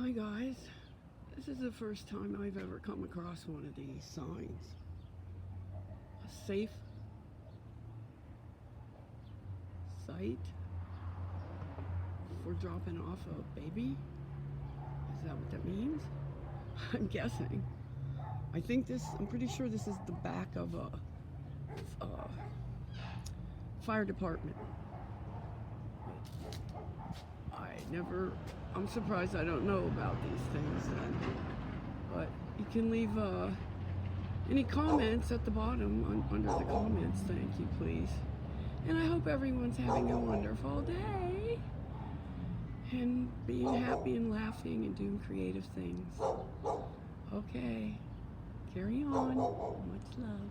Hi guys, this is the first time I've ever come across one of these signs. A safe site for dropping off a baby? Is that what that means? I'm guessing. I'm pretty sure this is the back of a fire department. I'm surprised I don't know about these things then. But you can leave any comments at the bottom under the comments, thank you please. And I hope everyone's having a wonderful day and being happy and laughing and doing creative things. Okay, carry on. Much love.